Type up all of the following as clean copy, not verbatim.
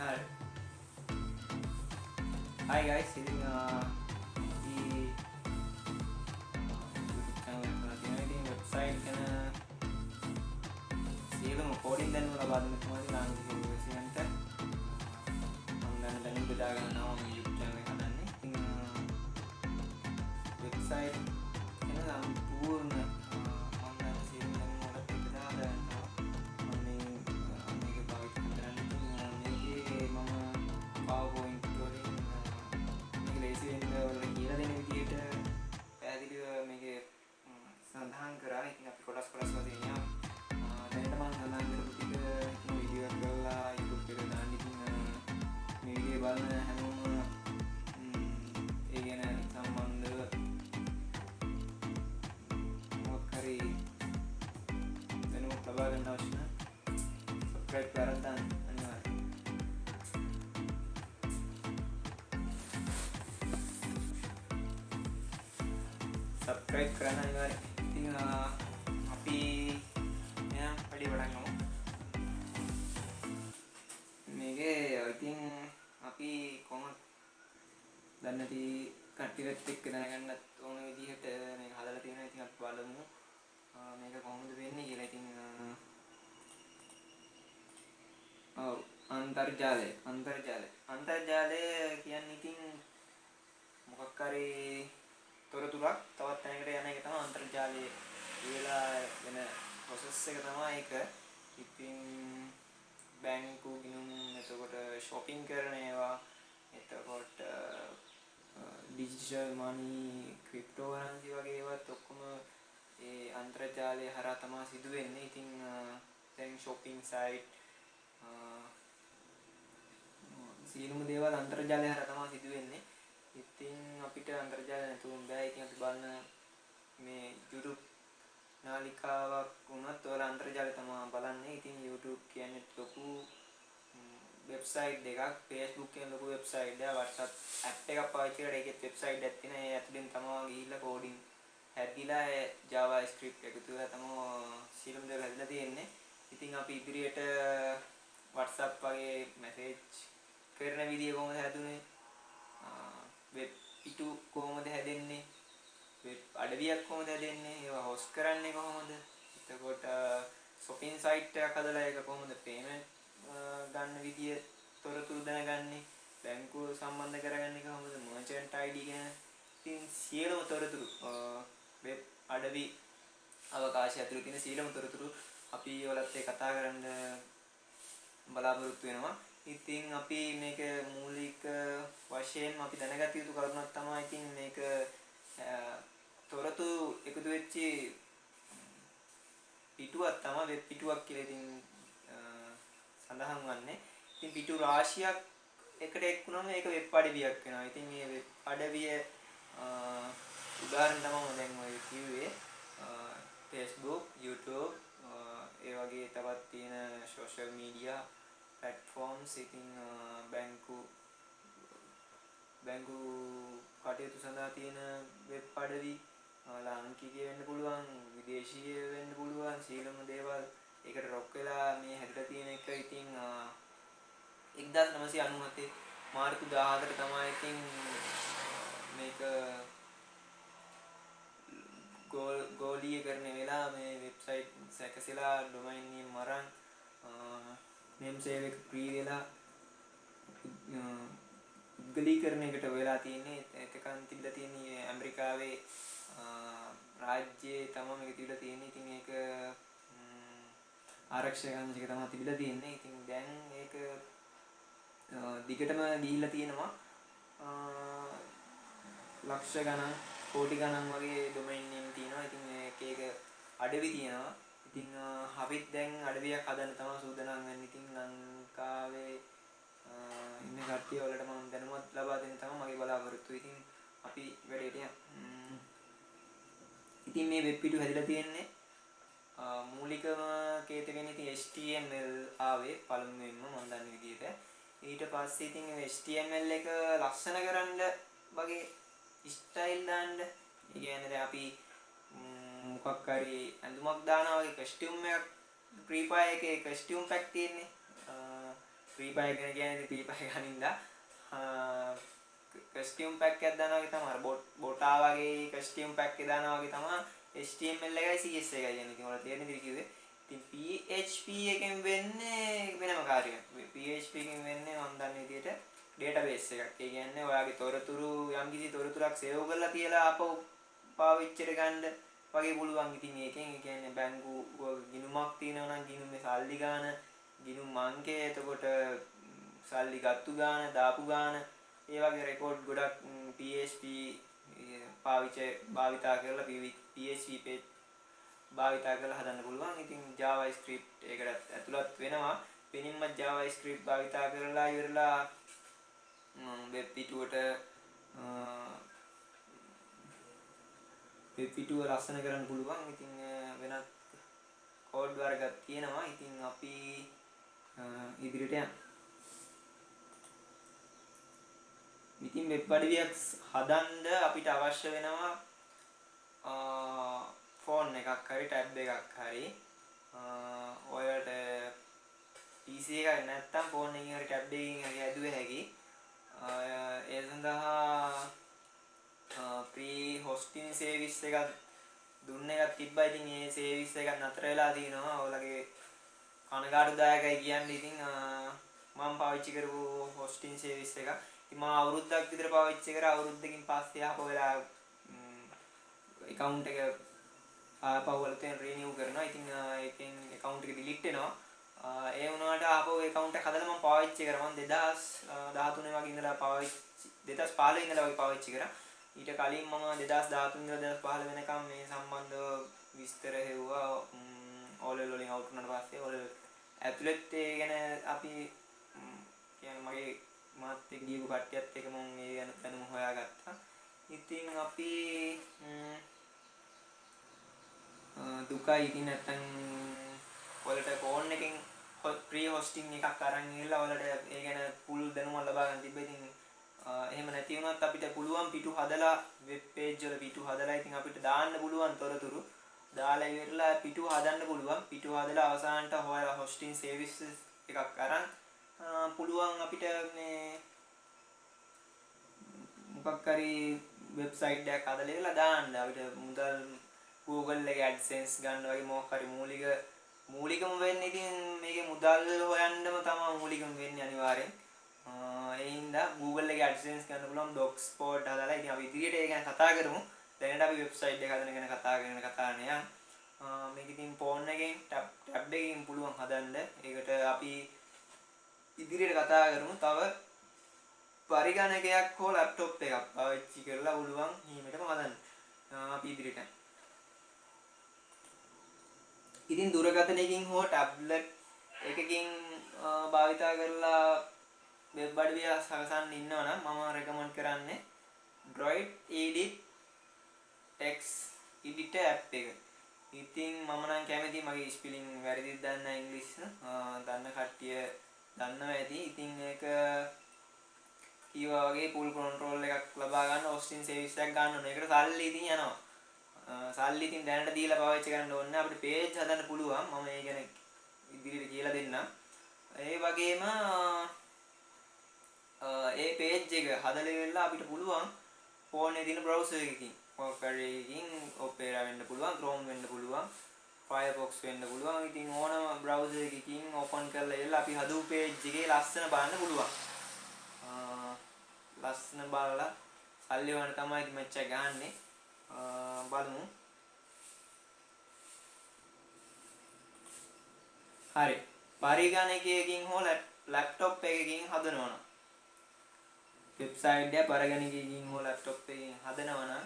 Hi. Hi guys, ඉතින් අපි YouTube channel එක කරලා තියෙනවා. ඉතින් website ගැන සියලුම කෝඩින් දැනුම ලබා දෙන්න තමයි ලාංකික විශ්වවිද්‍යාලයට මම දැනුම් බෙදා ගන්නවා මම YouTube channel එක හදන්නේ. ඉතින් website ගැන සම්පූර්ණ මම දැන් සියලුම දැනුම වලට බෙදා ගන්නවා. මම මේක භාවිත කරන්නේ. මේකේ මම PowerPoint වලින් ලේසි වෙන්න ඔයාලට කියලා දෙන විදිහට පැහැදිලිව මේකේ සඳහන් කරා. ඉතින් අපි කොටස් වශයෙන් යමු. දැනට මම සඳහන් කරපු ටික වීඩියෝ එකක් කරලා YouTube එකට දාන්න. ඉතින් මේ වීඩියෝ බලන හැමෝම ඒ ගැන සම්බන්ධව මොකක් හරි දැනුමක් ලබා ගන්න අවශ්‍ය නම් subscribe කරලා දාන්න අනිවාර්යයෙන්. subscribe කරන්න අනිවාර්යයෙන්. ඉතින් අපි මෙයා වැඩි වඩන් ගමු. මේකේ ඉතින් අපි කොහොමද දන්නේ නැති කට්ටියත් එක්ක දැනගන්නත් ඕන විදිහට මේක හදලා තියෙනවා. ඉතින් අපි බලමු මේක කොහොමද වෙන්නේ කියලා. ඉතින් අන්තර්ජාලය කියන්නේ ඉතින් මොකක් හරි තොරතුරක් තවත් තැනකට යන එක තමයි අන්තර්ජාලය කියලා වෙන process එක තමයි ඒක. ඉතින් බැංකු ගිණුම්, එතකොට shopping කරන ඒවා, එතකොට digital money, cryptocurrency වගේ ඒවාත් ඔක්කොම ඒ අන්තර්ජාලය හරහා තමයි සිදු වෙන්නේ. ඉතින් දැන් shopping site සියලුම දේවල් අන්තර්ජාලය හරහා තමයි සිදු වෙන්නේ. ඉතින් අපිට අන්තර්ජාලය නැතුවම බෑ. ඉතින් අපි බලන මේ YouTube නාලිකාවක් වුණත් ඔයාලා අන්තර්ජාලය තමයි බලන්නේ. ඉතින් YouTube කියන්නේ ලොකු වෙබ්සයිට් එකක්, Facebook කියන්නේ ලොකු වෙබ්සයිට් එකක්, WhatsApp app එකක් පාවිච්චි කරලා ඒකෙත් වෙබ්සයිට් එකක් තියෙනවා. ඒ ඇතුලෙන් තමයි ගිහිල්ලා කෝඩින් හැදිලා JavaScript එකතු කරලා තමයි සියලුම දේ හැදලා තියෙන්නේ. ඉතින් අපි ඉදිරියට WhatsApp වගේ මැසේජ් කරන විදිය කොහොමද හැදුනේ? වෙබ් පිටු කොහොමද හැදෙන්නේ? වෙබ් අඩවියක් කොහොමද හැදෙන්නේ? ඒවා හොස්ට් කරන්නේ කොහොමද? එතකොට shopping site එකක් හදලා ඒක කොහොමද payment ගන්න විදිය තොරතුරු දැනගන්නේ? බැංකුව සම්බන්ධ කරගන්නේ කොහොමද? merchant ID ගැන ඉතින් සියලුම තොරතුරු වෙබ් අඩවි අවකාශය ඇතුළේ තියෙන සියලුම තොරතුරු අපි ඔයාලත් එක්ක කතා කරන්න බලාපොරොත්තු වෙනවා. ඉතින් අපි මේක මූලික වශයෙන්ම අපි දැනගත යුතු කරුණක් තමයි ඉතින් මේක තොරතුරු එකතු වෙච්ච පිටුවක් තමයි වෙබ් පිටුවක් කියලා ඉතින් සඳහන් වන්නේ. ඉතින් පිටු රාශියක් එකට එක්ුණාම ඒක වෙබ් අඩවියක් වෙනවා. ඉතින් මේ වෙබ් අඩවිය උදාහරණ තමයි මම දැන් ඔය කිව්වේ Facebook, YouTube ඒ වගේ තවත් තියෙන social media platforms. ඉතින් බැංකු කටයුතු සඳහා තියෙන වෙබ් අඩවි ලාංකික වෙන්න පුළුවන්, විදේශීය වෙන්න පුළුවන්, සියලුම දේවල් ඒකට රොක් වෙලා මේ හැදලා තියෙන එක. ඉතින් 1997 මාර්තු 14 තමයි ඉතින් මේක ගෝලීකරණය වෙලා මේ වෙබ්සයිට් සැකසීලා ඩොමයින් නේම් අරන් නේම් සේව් එක ෆ්‍රී වෙලා පුද්ගලීකරණයකට වෙලා තියෙන්නේ. ඒකකන් තිබිලා තියෙන්නේ ඇමරිකාවේ රාජ්‍යයේ තමයි මේක තිබිලා තියෙන්නේ. ඉතින් ඒක ආරක්ෂක අංශයක තමයි තිබිලා තියෙන්නේ. ඉතින් දැන් ඒක දිගටම ගිහිල්ලා තියෙනවා. ලක්ෂ ගණන්, කෝටි ගණන් වගේ ඩොමයින් නේම් තියෙනවා. ඉතින් ඒක අඩවි තියෙනවා. ඉතින් අපිත් දැන් අඩවියක් හදන්න තමයි සූදානම් වෙන්නේ. ඉතින් ලංකාවේ ඉන්න කට්ටිය වලට මම දැනුමත් ලබා දෙන්න තමයි මගේ බලාපොරොත්තුව. ඉතින් අපි වැඩේට ඉතින් මේ වෙබ් පිටු හැදලා තියෙන්නේ මූලිකම කේතගෙන ඉතින් HTML ආවේ පළමුවෙන්ම මම දන්න විදිහට. ඊට පස්සේ ඉතින් HTML එක ලස්සන කරන්න වගේ ස්ටයිල් දාන්න. ඒ කියන්නේ දැන් අපි මොකක් හරි ඇඳුමක් දානවා වගේ කස්ටියුම් එකක් ප්‍රීෆයි එකේ කස්ටියුම් පැක් තියෙන්නේ. ෆ්‍රී පයි ගැන කියන්නේ ෆ්‍රී පයි ගනින්දා කස්ටියම් පැක් එකක් දානවා වගේ තමයි. බොටා වගේ කස්ටියම් පැක් එක දානවා වගේ තමයි HTML එකයි CS එකයි කියන්නේ. ඉතින් ඔයාලා තේරෙන්නේ කිව්වේ. ඉතින් PHP එකෙන් වෙන්නේ වෙනම කාර්යයක්. PHP එකෙන් වෙන්නේ මම දන්න විදිහට database එකක්. ඒ කියන්නේ ඔයාගේ තොරතුරු යම්කිසි තොරතුරක් සේව් කරලා තියලා ආපහු පාවිච්චියට ගන්න වගේ පුළුවන්. ඉතින් ඒකෙන් ඒ කියන්නේ බැංකුවක ගිණුමක් තියෙනවා නම් ගිණුමේ සල්ලි ගාන, ගිණුම් අංකය, එතකොට සල්ලි ගත්තු ගාන, දාපු ගාන, ඒ වගේ රෙකෝඩ් ගොඩක් PHP භාවිතා කරලා PHP page භාවිතා කරලා හදන්න පුළුවන්. ඉතින් JavaScript ඒකට ඇතුළත් වෙනවා. වෙනින්ම JavaScript භාවිතා කරලා ඉවරලා වෙබ් පිටුවට වෙබ් පිටුව ලස්සන කරන්න පුළුවන්. ඉතින් වෙනත් කෝඩ් වර්ගයක් තියෙනවා. ඉතින් අපි ඉදිරියට යමු. ඉතින් වෙබ් අඩවියක් හදන්න අපිට අවශ්‍ය වෙනවා ෆෝන් එකක් හරි ටැබ් එකක් හරි. ඔයාලට PC එකක් නැත්නම් ෆෝන් එකකින් හරි ටැබ් එකකින් හරි ඇදුවේ හැකි. ඒ සඳහා free hosting service එකක් දුන්න එකක් තිබ්බා. ඉතින් මේ service එක නතර වෙලා තියෙනවා. ඔයාලගේ කනගාටුදායකයි කියන්නේ. ඉතින් මම පාවිච්චි කරපු hosting service එක. ඉතින් මම අවුරුද්දක් විතර පාවිච්චි කරා. අවුරුද්දකින් පස්සේ ආපහු වෙලා account එක ආපහු වලට renew කරනවා. ඉතින් ඒකෙන් account එක delete වෙනවා. ඒ වුණාට ආපහු account එක හදලා මම පාවිච්චි කරා. මම 2013 වගේ ඉඳලා 2015 ඉඳලා වගේ පාවිච්චි කරා. ඊට කලින් මම 2013 ඉඳලා 2015 වෙනකම් මේ සම්බන්ධව විස්තර හෙව්වා. ඕලෙල් වලින් අවුට් වුණාට පස්සේ ඕලෙල් ඇතුළත් ඒ ගැන අපි කියන්නේ මගේ මාත් එක්ක ගියපු කට්ටියත් එක්ක මම මේ ගැන දැනුම හොයාගත්තා. ඉතින් අපි දුකයි ඉතින් නැත්තම් ඔයාලට ෆෝන් එකෙන් free hosting එකක් අරන් ගිහලා ඔයාලට ඒ ගැන full දැනුම ලබා ගන්න තිබ්බා. ඉතින් එහෙම නැති වුණත් අපිට පුළුවන් පිටු හදලා වෙබ් පේජ් වල පිටු හදලා ඉතින් අපිට දාන්න පුළුවන් තොරතුරු දාලා ඉවරලා පිටු හදන්න පුළුවන්. පිටු හදලා අවසානට හොයලා hosting services එකක් අරන් පුළුවන් අපිට මේ මොකක් හරි වෙබ්සයිට් එකක් හදලා ඉවරලා දාන්න. අපිට මුදල් Google එකේ AdSense ගන්න වගේ මොකක් හරි මූලිකම වෙන්නේ ඉතින් මේකේ මුදල් හොයන්නම තමයි මූලිකම වෙන්නේ අනිවාර්යෙන්. ඒ හින්දා Google එකේ AdSense ගන්න පුළුවන් Blogspot හදලා. ඉතින් අපි ඉදිරියට ඒ ගැන කතා කරමු. දැනට අපි වෙබ්සයිට් එක හදන ගැන කතා කරන යන්. මේක ඉතින් ෆෝන් එකෙන් ටැබ් එකකින් පුළුවන් හදන්න. ඒකට අපි ඉදිරියට කතා කරමු. තව පරිගණකයක් හෝ ලැප්ටොප් එකක් පාවිච්චි කරලා පුළුවන් හිමීටම හදන්න. අපි ඉදිරියට. ඉතින් දුරකථනයකින් හෝ ටැබ්ලට් එකකින් භාවිතා කරලා වෙබ් අඩවිය සකසන්න ඉන්නවා නම් මම රෙකමන්ඩ් කරන්නේ Droid Edit text editor app එක. ඉතින් මම නම් කැමති මගේ ස්පෙලිං වැරදිද දන්න ඉංග්‍රීසි දන්න කට්ටිය දන්නවා ඇති. ඉතින් ඒක කීවා වගේ full control එකක් ලබා ගන්න hosting service එකක් ගන්න ඕනේ. ඒකට සල්ලි ඉතින් යනවා. සල්ලි ඉතින් දැනට දීලා පාවිච්චි කරන්න ඕනේ. අපිට page හදන්න පුළුවන්. මම ඒ ගැන ඉදිරියට කියලා දෙන්නම්. ඒ වගේම ඒ page එක හදලා ඉවරලා අපිට පුළුවන් ෆෝන් එකේ තියෙන browser එකකින් එකකින් Opera වෙන්න පුළුවන්, Chrome වෙන්න පුළුවන්, Firefox වෙන්න පුළුවන්. ඉතින් ඕනම browser එකකින් open කරලා ඉවරලා අපි හදපු page එකේ ලස්සන බලන්න පුළුවන්. ලස්සන බලලා සල්ලි වань තමයි ඉතින් මෙච්චර ගහන්නේ. බලමු. හරි. පරිගණකයකින් හෝ ලැප්ටොප් එකකින් හදනවා නම් වෙබ්සයිට් එක පරිගණකයකින් හෝ ලැප්ටොප් එකකින් හදනවා නම්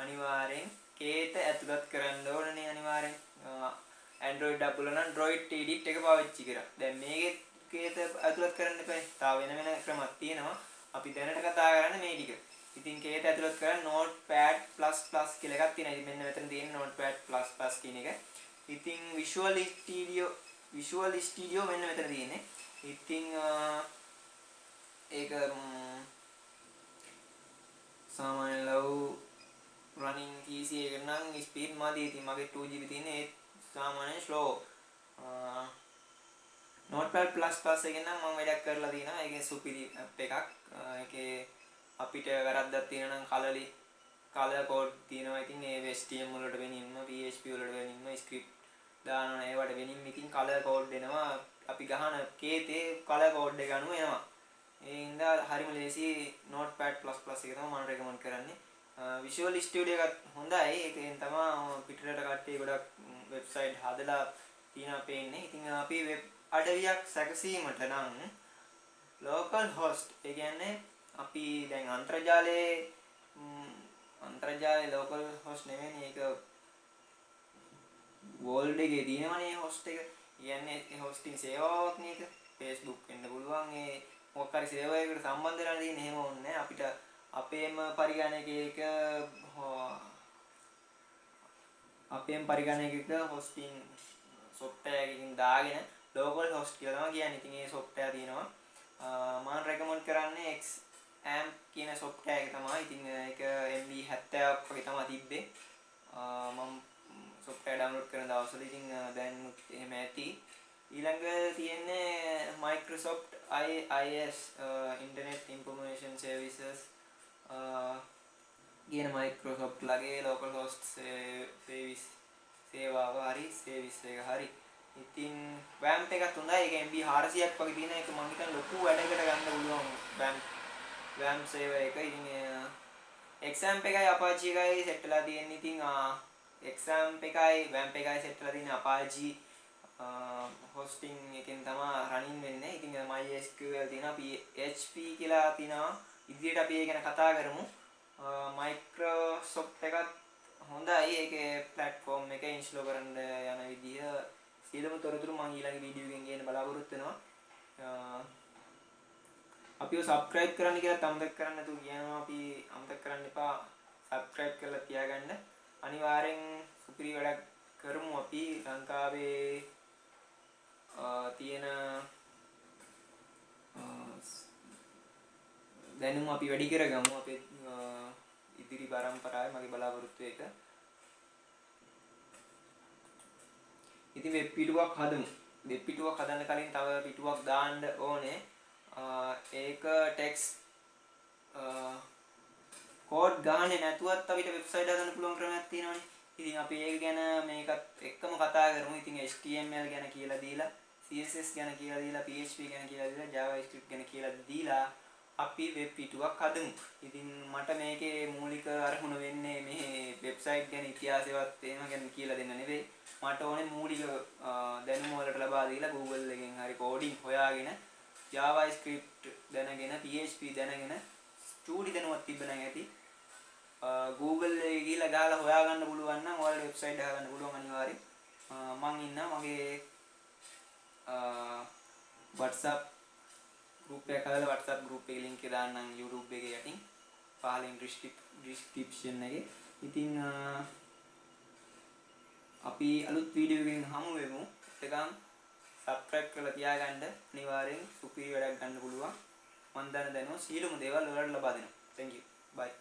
අනිවාර්යෙන් කේත ඇතුළත් කරන්න ඕනේ. අනිවාර්යෙන් Android අපුල නම් Droid Edit එක පාවිච්චි කරා. දැන් මේකේ කේත ඇතුළත් කරන්න එපා. තව වෙන ක්‍රමයක් තියෙනවා. අපි දැනට කතා කරන්නේ මේ ටික. ඉතින් කේත ඇතුළත් කරන් notepad++ කියලා එකක් තියෙනවා. ඉතින් මෙන්න මෙතන තියෙන notepad++ කියන එක. ඉතින් Visual Studio මෙන්න මෙතන තියෙන්නේ. ඉතින් ඒක සාමාන්‍ය low running PC එක නම් speed මදි. ඉතින් මගේ 2GB තියෙන්නේ ඒ සාමාන්‍යයෙන් slow. Notepad++ එකෙන් නම් මම වැඩක් කරලා තියෙනවා. ඒකේ සුපිරි ඇප් එකක්. ඒකේ අපිට වැරද්දක් තියෙනවා නම් කලර් කෝඩ් තියෙනවා. ඉතින් ඒ HTML වලට වෙනින්ම PHP වලට වෙනින්ම ස්ක්‍රිප්ට් දානවා. ඒවට වෙනින්ම ඉතින් කලර් කෝඩ් එනවා. අපි ගහන කේතේ කලර් කෝඩ් එක අනුව එනවා. ඒ හින්දා හරිම ලේසි Notepad++ එක තමයි මම රෙකමන්ඩ් කරන්නේ. Visual Studio එකත් හොඳයි. ඒකෙන් තමයි පිටරට කට්ටිය ගොඩක් වෙබ්සයිට් හදලා තියෙනවා පේන්නේ. ඉතින් අපි වෙබ් අඩවියක් සැකසීමට නම් local host ඒ කියන්නේ අපි දැන් අන්තර්ජාලයේ local host නෙවෙයි ඒක world එකේ තියෙනවනේ host එක. කියන්නේ hosting සේවාවක් නේද? Facebook වෙන්න පුළුවන් ඒ මොකක් හරි සේවයකට සම්බන්ධ වෙලා තියෙන එහෙම ඕනේ නැහැ. අපිට අපේම පරිගණකයක hosting software එකකින් දාගෙන local host කියලා තමයි කියන්නේ. ඉතින් ඒ software තියෙනවා. මම recommend කරන්නේ XAMPP කියන software එක තමයි. ඉතින් ඒක MB 70ක් වගේ තමයි තිබ්බේ. මම software download කරන දවස්වල ඉතින් දැන් එහෙම ඇති. ඊළඟ තියෙන්නේ Microsoft IIS Internet Information Services කියන Microsoft ලගේ local host service සේවාව හරි service එක හරි. ඉතින් WAMP එකත් හොඳයි. ඒක MB 400ක් වගේ තියෙන එක මම හිතන්නේ ලොකු වැඩකට ගන්න පුළුවන් WAMP සේවා එක. ඉතින් XAMPP එකයි Apache එකයි සෙට් වෙලා තියෙන්නේ. ඉතින් XAMPP එකයි WAMP එකයි සෙට් වෙලා තියෙන්නේ Apache hosting එකෙන් තමයි running වෙන්නේ. ඉතින් MySQL තියෙනවා, PHP කියලා තියෙනවා. ඉදිරියට අපි ඒක ගැන කතා කරමු. Microsoft එකත් හොඳයි. ඒකේ platform එක install කරන්න යන විදිය සියලුම තොරතුරු මම ඊළඟ වීඩියෝ එකෙන් ගේන්න බලාපොරොත්තු වෙනවා. අපිව subscribe කරන්න කියලා අමතක කරන්න නැතුව කියනවා. අපි අමතක කරන්න එපා. subscribe කරලා තියාගන්න. අනිවාර්යෙන් සුපිරි වැඩක් කරමු අපි ලංකාවේ තියෙන දැනුම අපි වැඩි කරගමු අපේ ඉදිරි පරම්පරාවේ මගේ බලාපොරොත්තු එක. ඉතින් වෙබ් පිටුවක් හදමු. වෙබ් පිටුවක් හදන්න කලින් තව පිටුවක් දාන්න ඕනේ. ඒක ටෙක්ස්ට් කෝඩ් ගහන්නේ නැතුවත් අපිට වෙබ්සයිට් හදන්න පුළුවන් ක්‍රමයක් තියෙනවානේ. ඉතින් අපි ඒක ගැන මේකත් එක්කම කතා කරමු. ඉතින් HTML ගැන කියලා දීලා, CSS ගැන කියලා දීලා, PHP ගැන කියලා දීලා, JavaScript ගැන කියලා දීලා අපි වෙබ් පිටුවක් හදමු. ඉතින් මට මේකේ මූලික අරමුණ වෙන්නේ මේ වෙබ්සයිට් ගැන ඉතිහාසයවත් එහෙම ගැන කියලා දෙන්න නෙවෙයි. මට ඕනේ මූලික දැනුම වලට ලබා දීලා Google එකෙන් හරි කෝඩින් හොයාගෙන JavaScript දැනගෙන PHP දැනගෙන චූටි දැනුමක් තිබ්බ නම් ඇති. Google එකේ ගිහලා ගහලා හොයාගන්න පුළුවන් නම් ඔයාලට වෙබ්සයිට් හදාගන්න පුළුවන් අනිවාර්යෙන්. මම ඉන්නවා මගේ WhatsApp group එක හදලා WhatsApp group එකේ link එක දාන්නම් YouTube එකේ යටින් පහලින් description එකේ. ඉතින් අපි අලුත් වීඩියෝ එකකින් හමු වෙමු. එතකන් subscribe කරලා තියාගන්න. අනිවාර්යෙන් සුපිරි වැඩක් ගන්න පුළුවන්. මම දැනුව සියලුම දේවල් ඔයාලට ලබා දෙනවා. Thank you. Bye.